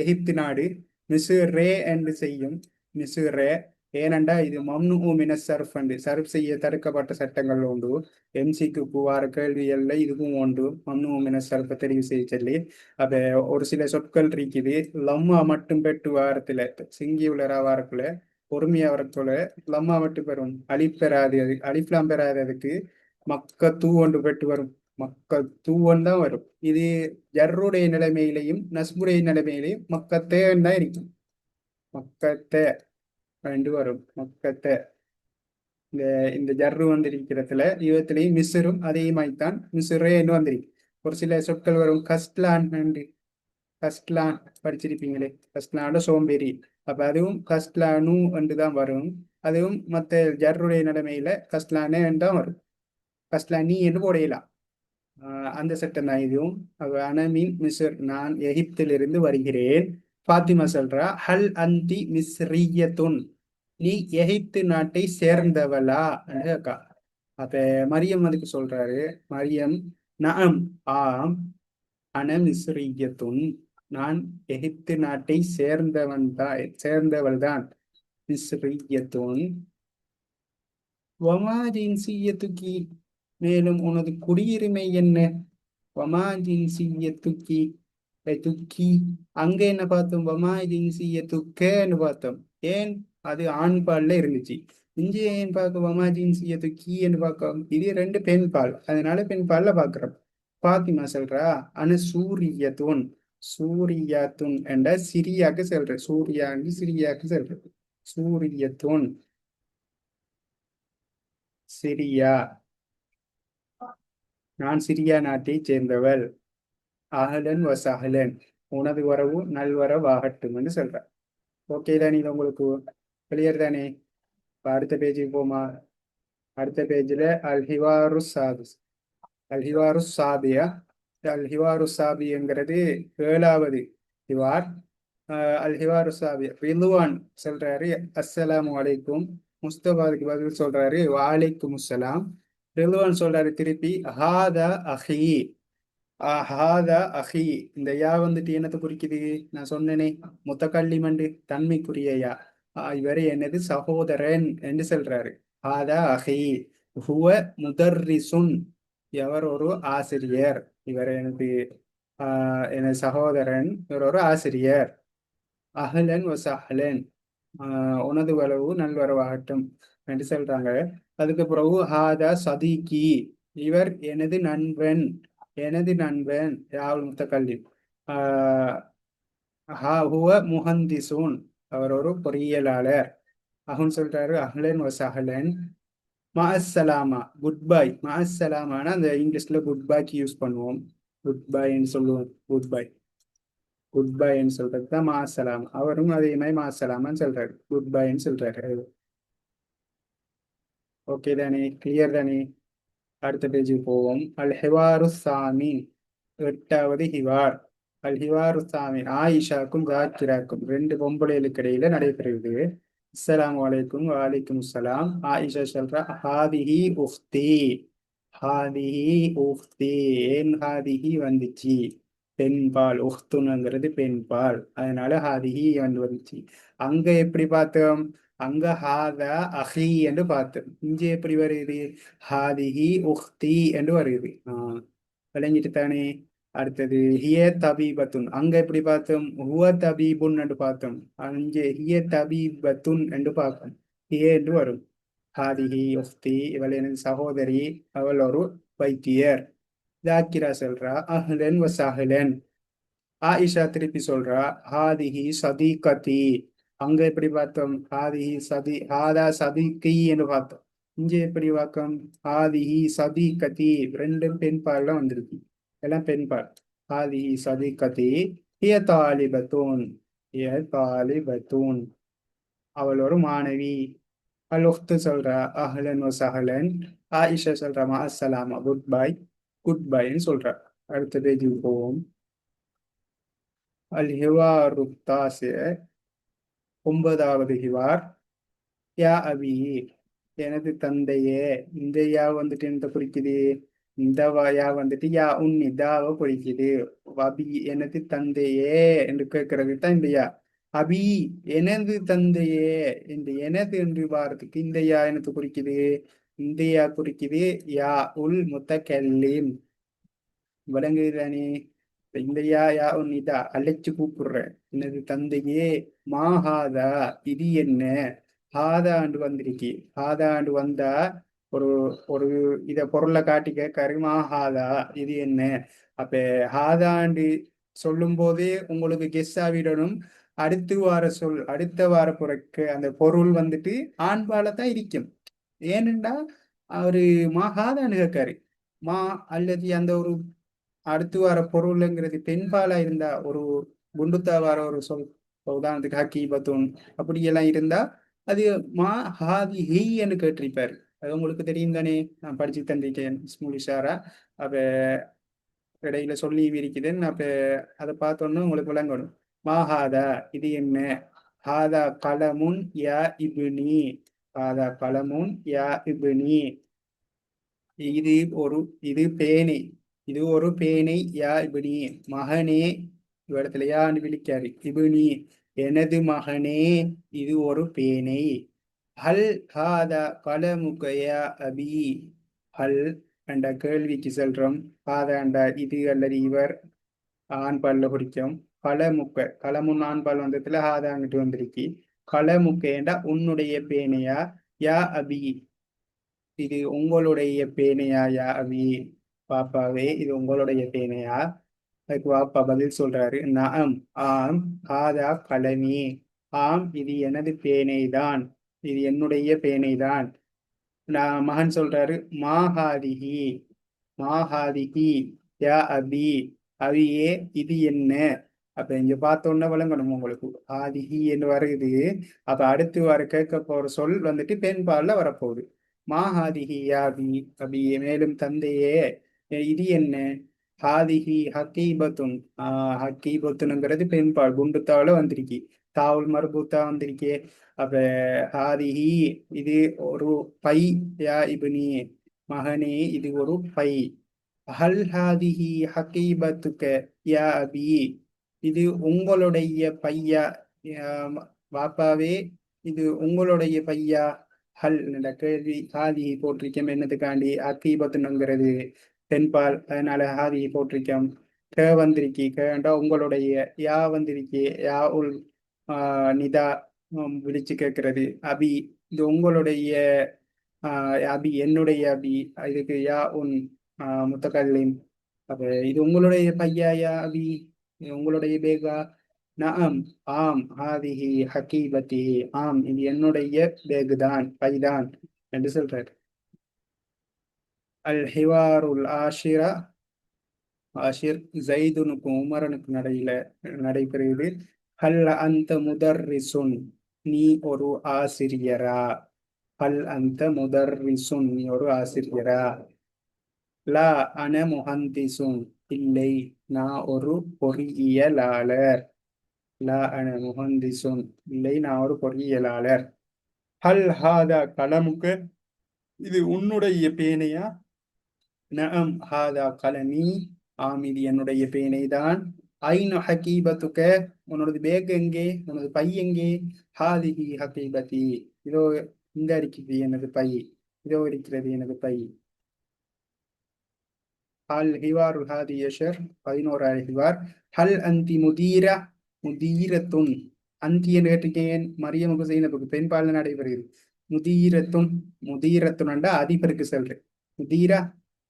எகிப்து நாடு. மிசுர் ரே என்று செய்யும். மிசுர் ரே. ஏனண்டா இது மம்னு மின சர்ஃப் என்று சர்ஃப் செய்ய தடுக்கப்பட்ட சட்டங்கள் உண்டு. எம்சிக்கு வார கேள்விகள்ல இதுவும் உண்டு. மம்னு மின சர்ஃபை தெரிவு செய்ய சொல்லி. அப்ப ஒரு சில சொற்கள் இருக்குது, லம்மா மட்டும் பெற்று வாரத்துல சிங்கியுலரா வாரக்குள்ள பொறுமையா வரக்குள்ள லம்மா மட்டும் பெறும். அலிப் பெறாது, அலிப்லாம் பெறாததுக்கு மக்க தூ ஒன்று பெற்று வரும். மக்கள் தூவன் தான் வரும். இது ஜர்ருடைய நிலைமையிலையும் நஸ்புடைய நிலைமையிலையும் மக்கத்தேன்னு தான் இருக்கும். மக்கத்தே ரெண்டு வரும். மக்கத்தே. இந்த இந்த ஜர்ரு வந்திருக்கிறதுல இவத்திலையும் மிஸ்ரும் அதே மாதிரித்தான் மிஸ்ரேன்னு வந்திருக்கு. ஒரு சில சொற்கள் வரும். கஸ்ட்லான், கஸ்ட்லான் படிச்சிருப்பீங்களே, கஸ்ட்லான சோம்பேறி. அப்ப அதுவும் கஸ்ட்லானு என்று தான் வரும். அதுவும் மற்ற ஜர்ருடைய நிலைமையில கஸ்ட்லானே தான் வரும். கஸ்ட்லானி என்று போடையலாம். அந்த சட்டம் தான் இதுவும். அனமின் மிஸ்ர், நான் எகிப்திலிருந்து வருகிறேன். ஃபாத்திமா சொல்றா, ஹல் அந்தி மிஸ்ரியத்துன், நீ எகிப்து நாட்டை சேர்ந்தவளா கேக்கா. அப்ப மரியம் அதுக்கு சொல்றாரு, மரியம், நஅம், ஆம், அன மிஸ்ரியத்துன், நான் எகிப்து நாட்டை சேர்ந்தவள் தான். மிஸ்ரியத்துன். வமா ஜின்சியத்துக்கி, மேலும் உனது குடியுரிமை என்ன? வமா ஜின்சியத்துக்கி, துக்கி. அங்க என்ன பார்த்தோம்? வமா ஜின்சியத்துக்கன்னு பார்த்தோம். ஏன்? அது ஆண் பால்ல இருந்துச்சு. இங்கே ஏன் பார்க்க வமா ஜின்சியத்துக்கின்னு பார்க்க? இது ரெண்டு பெண் பால், அதனால பெண் பால்ல பார்க்கிறோம். பாத்திமா சொல்றா, அனு சூரியத்துன், சூரியத்துன் என்ற சிரியாக்கு சொல்ற. சூரியான்னு சிரியாக்கு சொல்ற. சூரியத்துன், சிரியா, நான் சிரியா நாட்டை சேர்ந்தவள். அஹலன் வசஹலன், உனது வரவு நல்வரவாகட்டும் என்று சொல்ற. ஓகே தானே? இது உங்களுக்கு கிளியர் தானே? இப்ப அடுத்த பேஜுக்கு போமா. அடுத்த பேஜ்ல அல் ஹிவாரு சாதிஸ், அல் ஹிவாரு சாபியா. அல் ஹிவாரு சாபிங்கிறது ஏழாவது ஹிவார். அல் ஹிவாரு சாபி. ரிதுவான் சொல்றாரு, அஸ்ஸலாமு அலைக்கும். முஸ்தபாவுக்கு பதில் சொல்றாரு, வாலைக்கும் அஸ்ஸலாம். ரிதுவான் சொல்றாரு திருப்பி, ஹாதா அஹி, ஹாதா அஹி. இந்த யா வந்துட்டு என்னத்தை குறிக்குது? நான் சொன்னேனே, முத்தக்கல்லிமண்டு தன்மைக்குரிய யா. இவரு என்னது சகோதரன் என்று சொல்றாரு. ஹாதா அஹி ஹுவ முதர்ரிசுன். இவர் ஒரு ஆசிரியர். இவர் எனது சகோதரன். இவர் ஒரு ஆசிரியர். அஹ்லன் வ சஹ்லன். உனது வரவு நல்வரவாகட்டும் என்று சொல்றாங்க. அதுக்கு பிறகு ஹாதா சதீகி. இவர் எனது நண்பன். எனது நண்பன் யாவுல் முத்தகல்லிம். ஆஹ் ஹுவ முஹந்திசூன். அவர் ஒரு பொறியியலாளர். அஹுன்னு சொல்றாரு அஹ்லன் வசஹலன். மஅஸ்ஸலாமா குட் பை. மஅஸ்ஸலாமானா அந்த இங்கிலீஷ்ல குட் பைக்கு யூஸ் பண்ணுவோம். குட் பைன்னு சொல்லுவோம். Good bye. குட் பைன்னு சொல்றது தான் மஅஸ்ஸலாமா. அவரும் அதே மாதிரி மஅஸ்ஸலாமான்னு சொல்றாரு. குட் பைன்னு சொல்றாரு. ஓகே தானே, கிளியர் தானே. அடுத்த பேஜுக்கு போவோம். அல் ஹிவாரு சாமீன். எட்டாவது ஹிவார். அல் ஹிவாரு சாமீன் ஆயிஷாக்கும் ஜாக்கிராக்கும் ரெண்டு பொம்பளைகளுக்கு இடையில நடைபெறுகிறது. அஸ்ஸலாமு அலைக்கும் வலைக்கும் அஸ்ஸலாம். ஆயிஷா சொல்றா ஹாதிஹி உஃப்தி. ஹாதிஹி உஃப்தி. ஏன் ஹாதிஹி வந்துச்சு? பெண்பால். உஹ்துனுங்கிறது பெண்பால், அதனால ஹாதிஹி வந்து வந்துச்சு. அங்க எப்படி பார்த்தோம்? அங்க ஹாதா அஹி என்று பார்த்தோம். இங்க எப்படி வருது? ஹாதிஹி உஹ்தி என்று வருது. விளங்கிட்டு தானே. அடுத்தது ஹிய தபீபத்துன். அங்க எப்படி பார்த்தோம்? ஹுவ தபீபுன் என்று பார்த்தோம். அங்கே ஹிய தபீபத்துன் என்று பார்ப்போம். ஹிய என்று வரும். ஹாதிஹி உஃப்தி. இவள் எனது சகோதரி. அவள் ஒரு வைத்தியர். ஜாக்கிரா சொல்றா அஹ்லன் வ சஹ்லன். ஆயிஷா திருப்பி சொல்றா ஹாதிஹி சதீகதி. அங்க எப்படி பார்த்தோம்? ஹாதிஹி சதி ஹாதா சதீகி என்று பார்த்தோம். இங்க எப்படி பார்த்தோம்? ஹாதிஹி சதீகதி. ரெண்டும் பெண் பால்ல வந்திருக்கு. எல்லாம் பெண் பால். ஹாதிஹி சதீகதி. ஹிய தாலிபத்தூன். ஹிய தாலிபத்தூன். அவள் ஒரு மாணவி. அல் உக்து சொல்றா அஹ்லன் வ சஹ்லன். ஆயிஷா சொல்றா மா அஸ்ஸலாமா குட் பை. குட் பைன்னு சொல்றா. அடுத்த பேஜுக்கு போவோம். அல் ஹிவாரு தாசி. ஒன்பதாவது ஹிவார். யா அபி. எனது தந்தையே. இந்த யா வந்துட்டு என்ன குறிக்குது? இந்த யா வந்துட்டு யா உன் இதாவை குறிக்குது. அபி எனது தந்தையே என்று கேட்கறது தான் இந்த யா. அபி எனது தந்தையே. இந்த எனது என்று வாரத்துக்கு இந்த யா எனது குறிக்குது. இந்த யா குறிக்குது யா உல் முத்தகல்லிம். விளங்குதானே. இந்த யா யா உன் இதா அழைச்சு கூப்பிடுறேன். எனது தந்தையே. மாஹாதா. இது என்ன? ஹாதாண்டு வந்திருக்கு. ஹாதாண்டு வந்தா ஒரு ஒரு இத பொருளை காட்டி கேட்காரு. மாஹாதா இது என்ன? அப்ப ஹாதாண்டு சொல்லும் போதே உங்களுக்கு கெஸ் ஆகிடணும். அடுத்து வார சொல், அடுத்த வார பொருட்கு அந்த பொருள் வந்துட்டு ஆண்பால தான் இருக்கும். ஏனென்றா அவரு மாஹாதான்னு கேட்காரு. மா அல்லது அந்த ஒரு அடுத்து வர பொருளுங்கிறது பெண்பாலா இருந்தா ஒரு குண்டுத்தா வர ஒரு சொல். இப்ப உதாரணத்துக்கு ஹக்கி பத்தூன் அப்படியெல்லாம் இருந்தா அது மா ஹாதி ஹெய்ன்னு கேட்டிருப்பாரு. அது உங்களுக்கு தெரியும் தானே. நான் படிச்சு தந்திருக்கேன் ஸ்மூலிஷாரா. அப்ப இடையில சொல்லி இருக்குதுன்னு அப்ப அதை பார்த்தோன்னு உங்களுக்கு விளங்கணும். மாஹாதா இது என்ன? ஹாதா கலமுன் யா இப்னி. ஹாதா கலமுன் யா இப்னி. இது ஒரு இது பேனை. இது ஒரு பேனை. யா இப்னி. மகனே. இவ்விடத்துல யான்னு விழிக்காரு. இப்னி எனது மகனே. இது ஒரு பேனை. ஹல் ஹாதா கலமுக யா அபி. ஹல் என்ற கேள்விக்கு செல்றோம். ஹாதா என்ற இது அல்லது இவர் ஆண்பால்ல குறிக்கும். கலமுக்க கலமுன் ஆண்பால் வந்ததுல ஹாதா அங்கிட்டு வந்திருக்கு. கலமுக்க என்றா உன்னுடைய பேனையா. யா அபி இது உங்களுடைய பேனையா. யா அபி பாப்பாவே இது உங்களுடைய பேனையா. அதுக்கு பாப்பா பதில் சொல்றாரு நஅம் ஆம். ஹாதா கலமி. ஆம் இது எனது பேனைதான். இது என்னுடைய பேனைதான். நான் மகன் சொல்றாரு மாஹாதிஹி. மாஹாதிஹி யா அபி. அபியே இது என்ன? அப்ப இங்க பார்த்தோன்னா விளங்கணும் உங்களுக்கு. ஆதிஹி என்று வருது. அப்ப அடுத்து வர கேட்க போற சொல் வந்துட்டு பெண் பால்ல வரப்போகுது. மாஹாதிஹி யா அபி. அபியே மேலும் தந்தையே இது என்ன? ஹாதிஹி ஹக்கீபத்துன். ஹக்கீபத்துனுங்கிறது பெண் பால் குண்டுத்தாவில வந்திருக்கு. தாவுல் மர்பூத்தா வந்திருக்கே. அப்ப ஹாதிஹி இது ஒரு பை. யா இப்னி மகனே இது ஒரு பை. ஹல் ஹாதிஹி ஹகீபத்துக்க யா அபி. இது உங்களுடைய பையா. பாப்பாவே இது உங்களுடைய பையா. ஹல் என்ற கேள்வி ஹாதியை போற்றிக்கம் என்னதுக்காண்டி அக்கீபத்துனுங்கிறது தென்பால், அதனால ஹாதியை போற்றிக்கம். க வந்திருக்கி கேண்டா உங்களுடைய, யா வந்திருக்கி யா உல் நிதா விழிச்சு கேட்கிறது. அபி இது உங்களுடைய அபி என்னுடைய அபி, இதுக்கு யா உன் முத்தகல்லிம். அப்ப இது உங்களுடைய பையா யா அபி, இது உங்களுடைய பேகா. நஅம் ஆம், ஹாதிஹி ஹக்கீபதி ஆம் இது என்னுடைய பேகுதான் பைதான் என்று சொல்றார். அல் ஹிவாருல் ஆஷிரா ஆஷிர் ஜைதுனுக்கும் உமரனுக்கும் நடைபெறுகிறது. ஹல் அந்த முதர்ரிசுன் நீ ஒரு ஆசிரியரா, ஹல் அந்த முதர்ரிசுன் நீ ஒரு ஆசிரியரா. லா அன முஹந்திசுன் இல்லை நான் ஒரு பொறியியலாளர். லா அன முஹந்திசுன் இல்லை நான் ஒரு பொறியியலாளர். ஹல் ஹாதா கலமுக்கு இது உன்னுடைய பேனையா. நஅம் ஹாதா கலமி ஆம் இது என்னுடைய பேனை தான். ஐனு ஹகீபத்துக்க உன்னோடது பேக் எங்கே, உனது பை எங்கே. ஹாதிஹி ஹகீபதி இதோ இந்த இருக்கிறது எனது பை, இதோ இருக்கிறது எனது பை. ஹல் ஹிவாரு ஹாதி யஷர் 11வது ஹிவார். ஹல் அந்தி முதீரா முதீரத்துன் அந்தி என்று கேட்டிருக்கேன் மரியமுக்கு செய்யணுக்கு பெண்பால் நடைபெறுகிறது. முதீரத்துன் முதீரத்துன்டா அதிபருக்கு சொல்றேன். முதீரா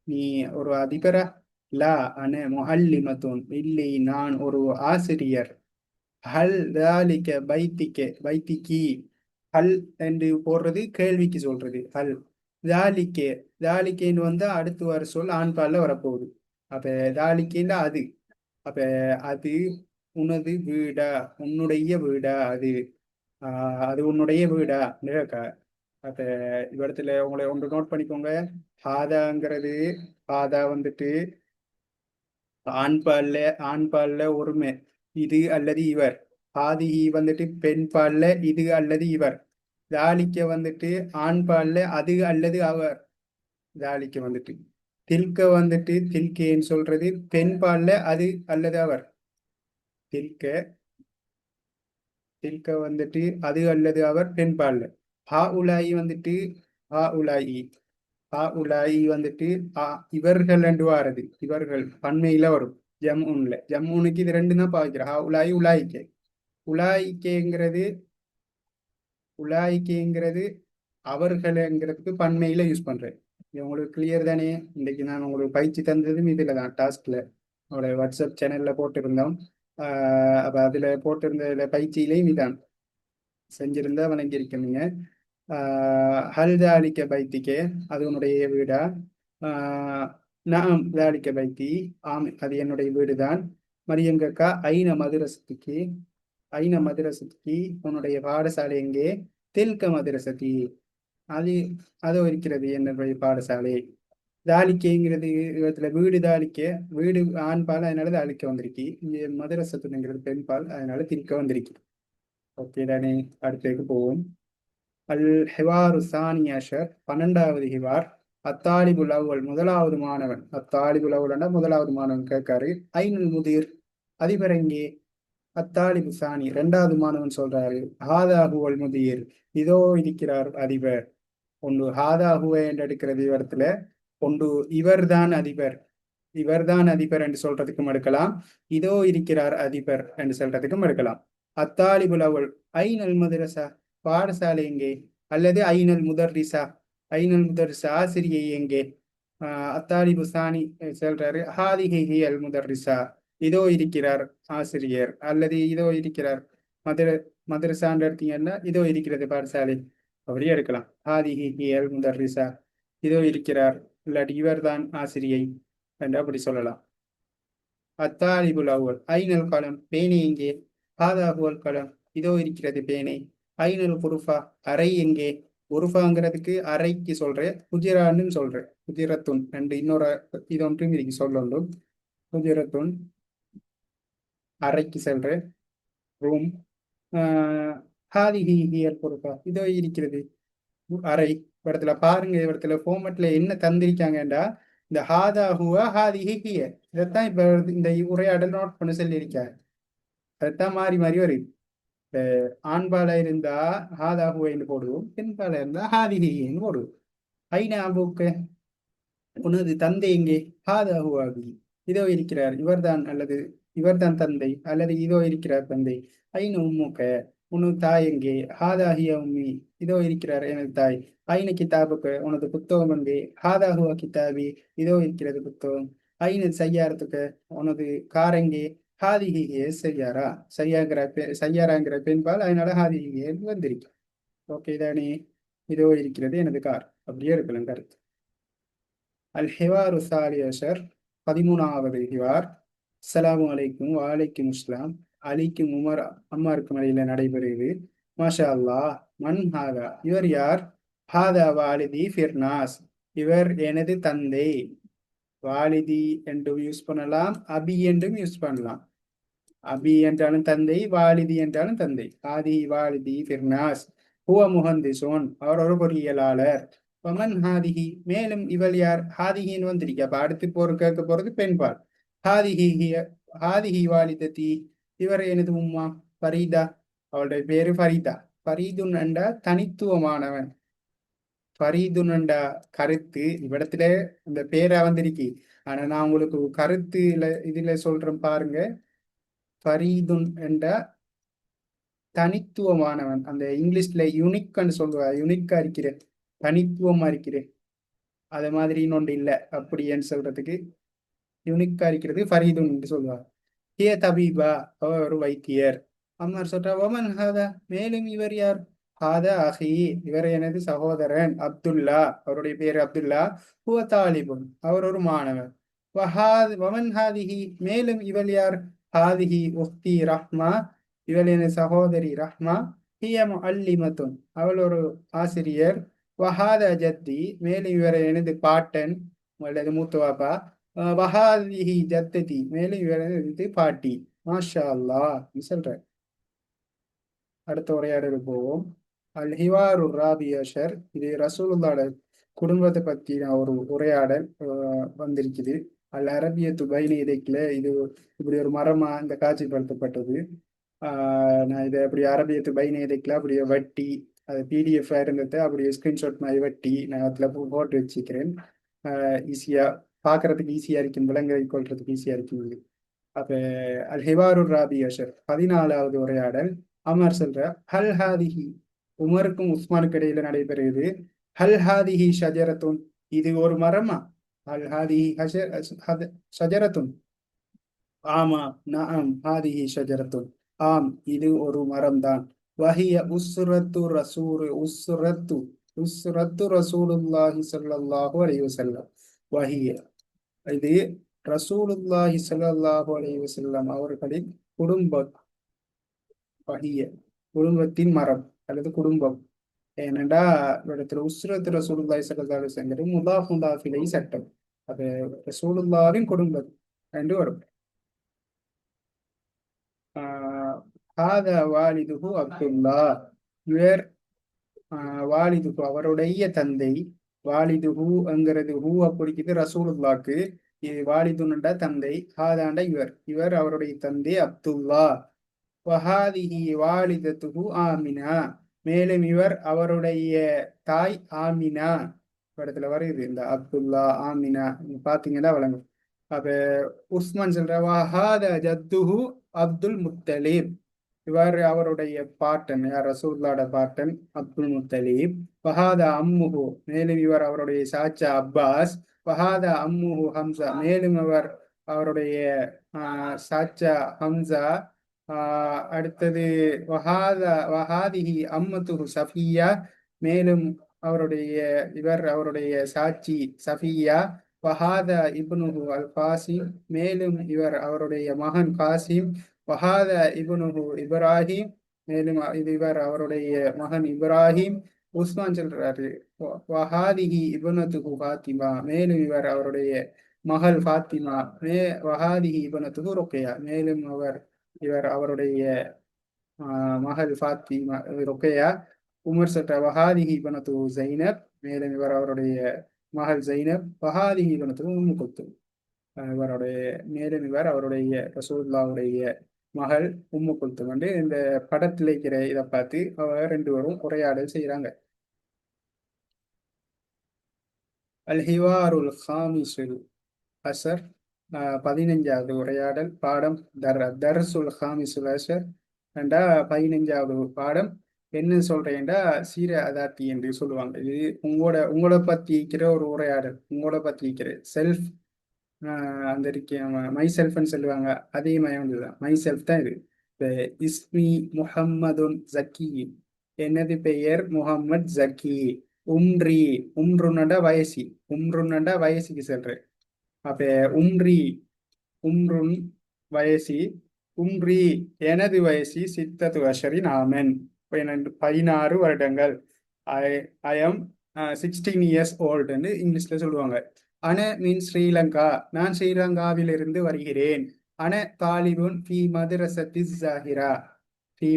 நீ ஒரு அதிபரா. லா அன முஹல்லிமத்துன் இல்லை நான் ஒரு ஆசிரியர். ஹல் தாலிக்க பைத்திக்க பைத்திக்கி ஹல் என்று போடுறது கேள்விக்கு சொல்றது. ஹல் தாலிக்கே தாலிக்கேன்னு வந்தா அடுத்து வர சொல் ஆண்பால்ல வரப்போகுது. அப்ப தாலிக்கேன்னா அது. அப்ப அது உனது வீடா, உன்னுடைய வீடா அது. அது உன்னுடைய வீடா நிழக்கா. அப்ப இவ்விடத்துல உங்களை ஒன்று நோட் பண்ணிக்கோங்க. ஹாதாங்கிறது ஹாதா வந்துட்டு ஆண்பால்ல ஒருமை இது அல்லது இவர். ஆதிஹி வந்துட்டு பெண் பால்ல இது அல்லது இவர். தாலிக்க வந்துட்டு ஆண்பால்ல அது அல்லது அவர். தாலிக்க வந்துட்டு தில்க வந்துட்டு தில்கேன்னு சொல்றது பெண் பால்ல அது அல்லது அவர். தில்க தில்க வந்துட்டு அது அல்லது அவர் பெண் பால்ல. ஹா உலாயி வந்துட்டு ஹா உலாயி ஹா உலாயி வந்துட்டு இவர்கள் என்று வாரது. இவர்கள் பன்மையில வரும். ஜம்முன்ல ஜம்முனுக்கு இது ரெண்டு தான் பாவிக்கிற. ஹா உலாயி உலாய்க்கே. உலாய்க்கேங்கிறது உலாய்க்கேங்கிறது அவர்கள்ங்கிறதுக்கு பன்மையில யூஸ் பண்றேன். இது உங்களுக்கு கிளியர் தானே. இன்னைக்கு நான் உங்களுக்கு பயிற்சி தந்ததும் இதுல தான் டாஸ்க்ல அவருடைய வாட்ஸ்அப் சேனல்ல போட்டிருந்தோம். அப்ப அதுல போட்டிருந்த பயிற்சியிலையும் இதான் செஞ்சிருந்தா வணங்கியிருக்கீங்க. ஹல் தாலிக்க பைத்திக்கே அது உன்னுடைய வீடா. நாம் தாலிக்க பைத்தி ஆம் அது என்னுடைய வீடுதான். மரியங்கக்கா ஐன மதுரசத்துக்கு ஐன மதுரசத்துக்கு உன்னுடைய பாடசாலை எங்கே. தில்க மதுரசதி அது அதோ இருக்கிறது என்னுடைய பாடசாலை. தாலிக்கைங்கிறது இடத்துல வீடு தாலிக்க வீடு ஆண்பால் அதனால தாலிக்க வந்திருக்கு. இங்க மதுரசத்துங்கிறது பெண்பால் அதனால திரிக்க வந்திருக்கு. ஓகே தானே. அடுத்ததுக்கு போவோம். அல் ஹிவாரு சானி அஷர் 12வது ஹிவார். அத்தாலிபுல் அவ்வல் முதலாவது மாணவன். அத்தாலிபுல் அவ்வல்னா முதலாவது மாணவன் கேட்காரு. ஐனுல் முதிர் அதிபர் எங்கே. அத்தாலிபு சானி 2வது மாணவன் சொல்றாரு. ஹாதாஹுவல் முதிர் இதோ இருக்கிறார் அதிபர். ஒன்று ஹாதாஹுவ என்று எடுக்கிறது இடத்துல ஒன்று இவர்தான் அதிபர். இவர்தான் அதிபர் என்று சொல்றதுக்கும் எடுக்கலாம். இதோ இருக்கிறார் அதிபர் என்று சொல்றதுக்கும் எடுக்கலாம். அத்தாலிபுல் அவ்வல் ஐனல் மதரசா பாடசாலை எங்கே. அல்லது ஐனல் முதர்ரிசா ஐனல் முதர்ரிசா ஆசிரியை எங்கே. அத்தாலிபு சானி சொல்றாரு. ஹாதிஹி அல் முதர்ரிசா இதோ இருக்கிறார் ஆசிரியர். அல்லது இதோ இருக்கிறார் மதர மதரசான்னு எடுத்தீங்கன்னா இதோ இருக்கிறது பாடசாலை அப்படியே எடுக்கலாம். ஹாதிஹி அல் முதர்ரிசா இதோ இருக்கிறார் இல்லாட்டி இவர்தான் ஆசிரியை என்று அப்படி சொல்லலாம். அத்தாலிபுல் அவ்வல் ஐனல் கலம் பேனை எங்கே. ஹாதாஹுவல் கலம் இதோ இருக்கிறது பேனை. ஐநல் குருஃபா அறை எங்கே. குருஃபாங்கிறதுக்கு அறைக்கு சொல்றேன். குஜிரான்னு சொல்றேன். குஜிரத்துன் ரெண்டு இன்னொரு இதொன்றும் இருக்கு சொல்லொன்றும். குஜிரத்துன் அறைக்கு சொல்றேன் ரூம். ஹாதிஹி ஹியல் குருஃபா இதோ இருக்கிறது அறை. இடத்துல பாருங்க இடத்துல ஃபார்மட்ல என்ன தந்திருக்காங்கடா இந்த ஹாதா ஹுவா ஹாதிஹி ஹிய இதைத்தான் இப்ப இந்த உரையாடல் நோட் பண்ண சொல்லியிருக்காரு. அதைத்தான் மாறி மாறி வருது. ஆண்பால இருந்தா ஹாதாஹுவைன்னு போடுவோம், பெண்பால இருந்தா ஹாதிஹின்னு போடுவோம். ஐநா அபூக்க, உனது தந்தை எங்கே? ஹாதாஹு அபி, இதோ இருக்கிறார் இவர்தான், அல்லது இவர்தான் தந்தை, அல்லது இதோ இருக்கிறார் தந்தை. ஐன உம்முக்க, உனது தாய் எங்கே? ஹாதாஹிய உம்மி, இதோ இருக்கிறார் எனது தாய். ஐன கிதாபுக்க, உனது புத்தகம் எங்கே? ஹாதாஹுவ கிதாபி, இதோ இருக்கிறது புத்தகம். ஐன சையாரத்துக்க, உனது கார் எங்கே? ஹாதிஹியே செய்யாரா, செய்யாராங்கிற பெண்பால், அதனால ஹாதிஹியே வந்திருக்கு. ஓகே தானே? இதோ இருக்கிறது எனது கார், அப்படியே இருக்கலாம் கருத்து. அல் ஹிவாரு சாலி அஷர், 13வது ஹிவார். அஸ்ஸலாமு அலைக்கும் வலைக்கும் இஸ்லாம். அலிக்கும் உமர் அம்மாருக்கும் இடையில நடைபெறுகிறது. மாஷா அல்லாஹ். மன் ஹாதா, இவர் யார்? ஹாதா வாலிதி ஃபிர்னாஸ், இவர் எனது தந்தை. வாலிதி என்றும் யூஸ் பண்ணலாம், அபி என்றும் யூஸ் பண்ணலாம். அபி என்றாலும் தந்தை, வாலிதி என்றாலும் தந்தை. ஆதி வாலிதி ஃபிர்னாஸ். ஹுவ முஹந்திசோன், அவர் ஒரு பொறியியலாளர். வமன் ஹாதிஹி, மேலும் இவள் யார்? ஹாதிஹின்னு வந்திருக்கு. அப்ப அடுத்து கேட்க போறது பெண்பால். ஹாதிஹி ஹாதிஹி வாலிதத்தி, இவர் எனது உம்மா. ஃபரீதா, அவளுடைய பேரு ஃபரீதா. ஃபரீதுன் என்றா தனித்துவமானவன். ஃபரீதுன் என்றா கருத்து, இவ்விடத்துல இந்த பேரா வந்திருக்கு. ஆனா நான் உங்களுக்கு கருத்து இதுல சொல்றேன் பாருங்க. ஃபரீதுன் என்ற தனித்துவமானவன். அந்த இங்கிலீஷ்ல யுனிக்னு சொல்லுவார், யுனிக்கா இருக்கிறேன், தனித்துவமா இருக்கிறேன். அது மாதிரி இன்னொன்று இல்லை அப்படின்னு சொல்றதுக்கு, யுனிக்கா இருக்கிறது ஃபரீதுன் என்று சொல்லுவார். ஹிய தபீபா, அவர் ஒரு வைத்தியர். அம்மார் சொல்றா, ஒமன் ஹாதா, மேலும் இவர் யார்? ஹாதா அஹி, இவர் எனது சகோதரன் அப்துல்லா, அவருடைய பேர் அப்துல்லா. ஹுவ தாலிபுன், அவர் ஒரு மாணவர். வமன் ஹாதிஹி, மேலும் இவள் யார்? ஹாதிஹி உஃப்தி ரஹ்மா, இவள் எனது சகோதரி ரஹ்மா. ஹிய முஅல்லிமத்துன், அவள் ஒரு ஆசிரியர். வஹாத ஜத்தி, மேலும் இவர் எனது பாட்டன் அல்லது மூத்தவாப்பா. வஹாதிஹி ஜத்ததி, மேலும் இவர் எனது பாட்டி. மாஷா அல்லாஹ் சொல்ற. அடுத்த உரையாடல் போவோம். அல் ஹிவாரு ராபி அஷர், இது ரசூலுல்லாஹ் குடும்பத்தை பற்றின ஒரு உரையாடல் வந்திருக்குது. அல் அரபியத்து பைன இதைக்குல, இது இப்படி ஒரு மரமா இந்த காட்சிப்படுத்தப்பட்டது. நான் இதை அப்படி அரபியத்து பைன இதைக்குல அப்படியே வட்டி, அது பிடிஎஃப் இருந்தது அப்படியே ஸ்கிரீன்ஷாட் மாதிரி வட்டி நான் அதில் போட்டு வச்சுக்கிறேன். ஈஸியா பார்க்கறதுக்கு ஈஸியா இருக்கும், விலங்கை கொள்றதுக்கு ஈஸியா இருக்கும். அப்ப அல் ஹிவாரு ராபி அஷர், 14வது உரையாடல். அமர் சொல்ற, ஹல் ஹாதிஹி, உமருக்கும் உஸ்மானுக்கு இடையில நடைபெறுகிறது. ஹல் ஹாதிஹி ஷஜரத்துன், இது ஒரு மரமா? ஹல் ஹாதிஹி ஷஜரத்துன், ஆமா. நஅம் ஹாதிஹி ஷஜரத்துன், ஆம் இது ஒரு மரம்தான். வஹிய உஸ்ரத்து ரசூல் உஸ்ரத்து உஸ்ரத்து ரசூலுல்லாஹி ஸல்லல்லாஹு அலைஹி வஸல்லம். வஹிய, இது ரசூலுல்லாஹி ஸல்லல்லாஹு அலைஹி வஸல்லம் அவர்களின் குடும்ப, வஹிய குடும்பத்தின் மரம் அல்லது குடும்பம். ஏனென்றா இடத்துல உஸ்ரத் ரசூலுல்லாஹி ஸல்லல்லாஹு அலைஹி வஸல்லம் முதாஃப் முதாஃப் இலைஹி சட்டம். அது ரசூலுல்லாஹ்வின் குடும்பம் என்று வரும். ஹாதா வாலிதுஹு அப்துல்லா, இவர் வாலிதுஹு அவருடைய தந்தை. வாலிதுஹு என்கிறது ஹூ அப்படிக்குது ரசூலுல்லாக்கு, இது வாலிதுன்டா தந்தை, ஹாதாண்டா இவர், இவர் அவருடைய தந்தை அப்துல்லா. வஹாதிஹி வாலிதத்துஹு ஆமினா, மேலும் இவர் அவருடைய தாய் ஆமினா. இடத்துல வருது இந்த அப்துல்லா ஆமினா, பாத்தீங்கன்னா வழங்கும். அப்ப உஸ்மான் சொல்ற, வஹாத ஜத்துஹு அப்துல் முத்தலீப், இவர் அவருடைய பாட்டன், யார்? ரசூலுல்லாஹ்வோட பாட்டன் அப்துல் முத்தலீப். வஹாத அம்முஹு, மேலும் இவர் அவருடைய சாச்சா அப்பாஸ். வஹாத அம்முஹு ஹம்சா, மேலும் அவர் அவருடைய சாச்சா ஹம்சா. அடுத்தது வஹாதிஹி அம்மத்துஹு சஃபியா, மேலும் அவருடைய அவருடைய சாட்சி சஃபியா. வஹாத இப்னுஹு அல் காசிம், மேலும் இவர் அவருடைய மகன் காசிம். வஹாத இப்னுஹு இப்ராஹிம், மேலும் இவர் அவருடைய மகன் இப்ராஹிம். உஸ்மான் சொல்றாரு, வஹாதிஹி இப்னத்துஹு ஃபாத்திமா, மேலும் இவர் அவருடைய மகள் ஃபாத்திமா. வஹாதிஹி இப்னத்துஹு ருக்கையா, மேலும் இவர் அவருடைய மகள் ஃபாத்திமா ருக்கையா. உமர் சட்ட, வஹாதிஹி இப்னத்து ஜைனப், மேலும் இவர் அவருடைய மகள் ஜைனப். வஹாதிஹி இப்னத்து உம்மு குல்தும், இவருடைய, மேலும் இவர் அவருடைய ரசூலுல்லாஹ்வுடைய மகள் உம்மு குல்தும் வந்து இந்த படத்துல இருக்கிற இதை பார்த்து அவ ரெண்டு பேரும் உரையாடல் செய்யறாங்க. அல் ஹிவாருல் ஹாமிசுல் அசர் 15வது உரையாடல் பாடம் தர்சுல் ஹாமிசுல் அசர் ரெண்டா 15வது பாடம். என்ன சொல்றேன்டா சீர அதாத்தி என்று சொல்லுவாங்க. இது உங்களோட பத்தி இருக்கிற ஒரு உரையாடல், உங்களோட பத்தி இருக்கிற செல்ஃப் அந்த இருக்கேன் மை செல்ஃப்னு சொல்லுவாங்க. அதே மாதிரி வந்துதான் மை செல்ஃப் தான் இது. இப்ப இஸ்மி முஹம்மதுன் ஜக்கி, எனது பெயர் முகம்மது ஜக்கி. உம்ரி, உம்ருன்னடா வயசி, உம்ருன்னடா வயசுக்கு சொல்றேன். அப்ப உம்ரி, உம்ருன் வயசி, உம்ரி எனது வயசி சித்தத்து வஷரின் ஆமென் 16 வருடங்கள். ஐ ஐ எம் 16 இயர்ஸ் ஓல்டுன்னு இங்கிலீஷ்ல சொல்லுவாங்க. அன மீன் ஸ்ரீலங்கா, நான் ஸ்ரீலங்காவிலிருந்து வருகிறேன். அன தாலிபுன் ஃபி மதரசத்தி ஜாஹிரா, ஃபி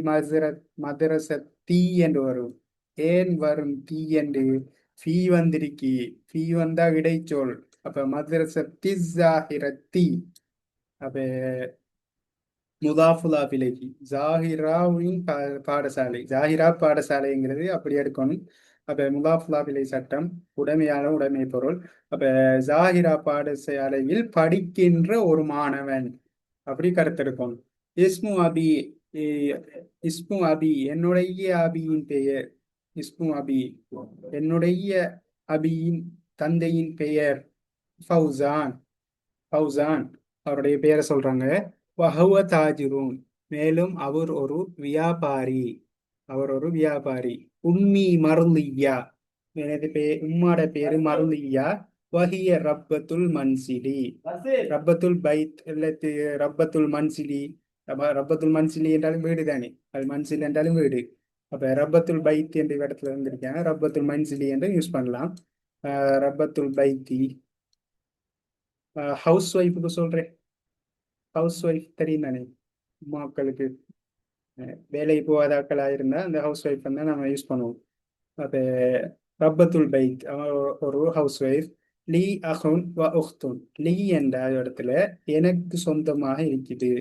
மதரசத்தி என்று வரும். ஏன் வரும் தீ என்று? ஃபீ வந்திருக்கி, ஃபீ வந்தா இடைச்சொல். அப்ப மதரசத்தி ஜாஹிரத்தி. அப்ப முதாஃபுலா பிலைக்கு ஜாஹிராவின் பாடசாலை, ஜாஹிரா பாடசாலைங்கிறது அப்படி எடுக்கணும். அப்ப முதாஃபுலா பிழை சட்டம் உடைமையான உடைமை பொருள். அப்ப ஜாஹிரா பாடசாலையில் படிக்கின்ற ஒரு மாணவன் அப்படி கருத்தெடுக்கணும். இஸ்மு அபி, இஸ்மு அபி என்னுடைய அபியின் பெயர். இஸ்மு அபி என்னுடைய அபியின் தந்தையின் பெயர் ஃபௌசான். ஃபௌசான் அவருடைய பெயரை சொல்றாங்க. வஹுவ தாஜிரூன் மேலும் அவர் ஒரு வியாபாரி, அவர் ஒரு வியாபாரி. உம்மி மருந்தியா எனது உம்மாட பேரு மருந்தியா. வஹிய ரப்பத்துல் மன்சிலி, ரப்பத்துல் பைத் இல்லத்து ரப்பத்துல் மன்சிலி. ரப்பத்துல் மன்சிலி என்றாலும் வீடு தானே, அது மன்சில் என்றாலும் வீடு. அப்ப ரப்பத்துல் பைத் என்ற இடத்துல இருந்திருக்காங்க, ரப்பத்துல் மன்சிலி என்று யூஸ் பண்ணலாம். ரப்பத்துல் பைத்தி. ஹவுஸ் ஒய்ஃபுக்கு சொல்றேன், ஹவுஸ் ஒய்ஃப் தெரியும் தானே, மக்களுக்கு வேலைக்கு போகாதாக்களா இருந்தா அந்த ஹவுஸ் ஒய்ஃப் தான் நம்ம யூஸ் பண்ணுவோம். அப்ப ரப்பத்துல் பைத் ஒரு ஹவுஸ் ஒய்ஃப். லீ அஹுன் வ உஹ்துன், லீ என்ற இடத்துல எனக்கு சொந்தமாக இருக்குது,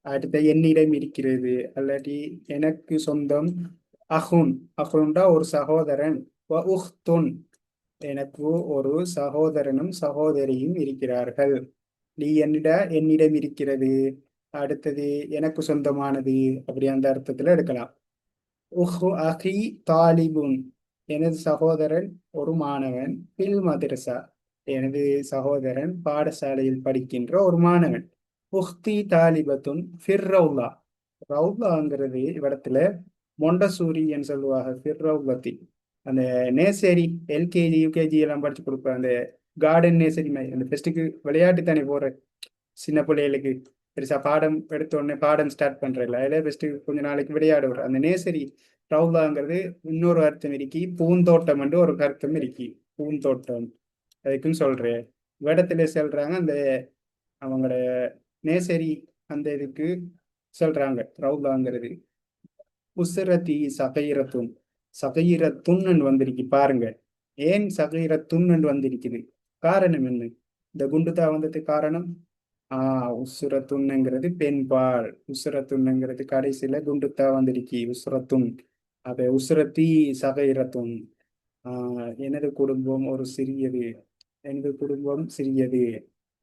அடுத்த என்னிடம் இருக்கிறது, அல்லாட்டி எனக்கு சொந்தம். அஹுன், அஹுன்டா ஒரு சகோதரன். வ உஹ்துன் எனக்கு ஒரு சகோதரனும் சகோதரியும் இருக்கிறார்கள். நீ என்னிடம் இருக்கிறது, அடுத்தது எனக்கு சொந்தமானது, அப்படி அந்த அர்த்தத்துல எடுக்கலாம். உஹு அஹி தாலிபுன் எனது சகோதரன் ஒரு மாணவன். பில் மதரசா எனது சகோதரன் பாடசாலையில் படிக்கின்ற ஒரு மாணவன். உஹ்தி தாலிபத்துன் ஃபிர் ரவுலா, ரவுலாங்கிறது இடத்துல மொண்டசூரின்னு சொல்லுவாங்க. ஃபிர் ரவுலத்தி அந்த நேசரி எல்கேஜி யூகேஜி எல்லாம் படிச்சு கொடுப்பேன். அந்த கார்டன் நேசரி மாதிரி அந்த ஃபெஸ்ட்டுக்கு விளையாட்டு தானே போற சின்ன பிள்ளைகளுக்கு பெருசா பாடம் எடுத்த உடனே பாடம் ஸ்டார்ட் பண்றதில்ல, அதில் ஃபர்ஸ்ட் கொஞ்ச நாளைக்கு விளையாடுவார். அந்த நேசரி ரவுலாங்கிறது இன்னொரு அர்த்தம் இருக்கி, பூந்தோட்டம் என்று ஒரு அர்த்தம் இருக்கி, பூந்தோட்டம் அதுக்குன்னு சொல்றேன். இடத்துல சொல்றாங்க அந்த அவங்களோட நேசரி அந்த இதுக்கு சொல்றாங்க ரவுலாங்கிறது. உசரத்தி சகைரத்துன், சகைரத்துன்னு வந்திருக்கு பாருங்க. ஏன் சகைரத்துன்னு வந்திருக்குது, காரணம் என்ன? இந்த குண்டுதா வந்ததுக்கு காரணம் உசுரத்துன்னுங்கிறது பெண்பால், உசுரத்துன்னுங்கிறது கடைசியில குண்டுத்தா வந்திருக்கு உசுரத்துன். அப்ப உசுரத்தி சகைரத்துன், எனது குடும்பம் ஒரு சிறியது, எனது குடும்பம் சிறியது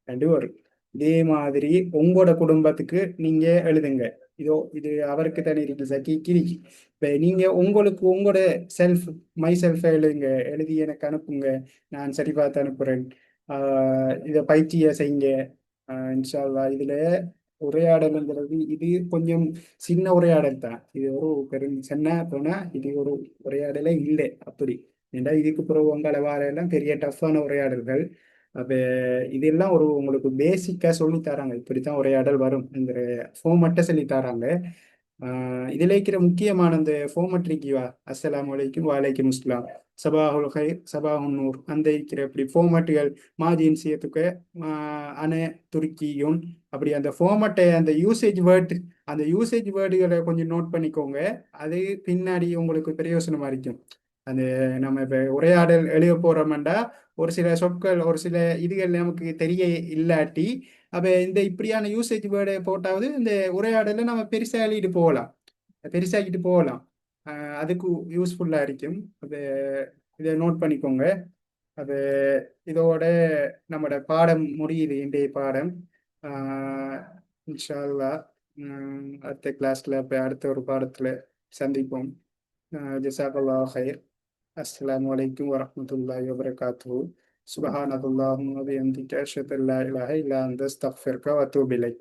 ரெண்டு வரும். இதே மாதிரி உங்களோட குடும்பத்துக்கு நீங்க எழுதுங்க. இதோ இது அவருக்கு தானே இருக்கு சக்கிக்கு. இப்ப நீங்க உங்களுக்கு உங்களோட செல்ஃப், மை செல்ஃப் எழுதுங்க, எழுதி எனக்கு அனுப்புங்க, நான் சரி பார்த்து அனுப்புறேன். இதை பயிற்சியை செய்யுங்க. இன்ஷா அல்லாஹ். இதுல உரையாடல்ங்கிறது இது கொஞ்சம் சின்ன உரையாடல் தான், இது ஒரு சின்ன போனா இது ஒரு உரையாடலே இல்லை அப்படி. ஏன்னா இதுக்கு பிறகு உங்களை வார எல்லாம் பெரிய டஃப்பான உரையாடல்கள். அப்ப இதெல்லாம் ஒரு உங்களுக்கு பேசிக்கா சொல்லி தராங்க, இப்படித்தான் உரையாடல் வரும் இந்த ஃபார்மட்டை சொல்லி தராங்க. இதுல இருக்கிற முக்கியமான இந்த ஃபார்மட் இருக்கிவா, அஸ்ஸலாமு அலைக்கும் வலைக்கும் அஸ்ஸலாம், சபாஹுல் ஹைர் சபாஹுன் நூர், அந்த இருக்கிற இப்படி ஃபார்மட்டுகள் மாஜின் செய்யத்துக்கு அன துருக்கியும் அப்படி அந்த ஃபார்மட்டை அந்த யூசேஜ் வேர்டு, அந்த யூசேஜ் வேர்டுகளை கொஞ்சம் நோட் பண்ணிக்கோங்க. அது பின்னாடி உங்களுக்கு பிரயோசனமா இருக்கும். அது நம்ம இப்போ உரையாடல் எழுத போறோம்டா ஒரு சில சொற்கள் ஒரு சில இதுகள் நமக்கு தெரிய இல்லாட்டி அப்ப இந்த இப்படியான யூசேஜ் வேர்டு போட்டாவது இந்த உரையாடலை நம்ம பெருசா எழுதிட்டு போகலாம், பெருசாக்கிட்டு போகலாம். அதுக்கு யூஸ்ஃபுல்லா இருக்கும். அது இதை நோட் பண்ணிக்கோங்க. அது இதோட நம்மட பாடம் முடியுது, இன்றைய பாடம். ஆஹ் இன்ஷா அல்லாஹ் அடுத்த கிளாஸ்ல இப்போ அடுத்த ஒரு பாடத்துல சந்திப்போம். ஜஸாக்கல்லாஹு ஹைர். அஸ்ஸலாமு அலைக்கும் வரஹ்மத்துல்லாஹி வபரகாத்துஹு. சுப்ஹானல்லாஹி வ பிஹம்திஹி அஷ்ஹது அல்லா இலாஹா இல்லா அன்த அஸ்தக்ஃபிருக வ அத்தூபு இலைக்.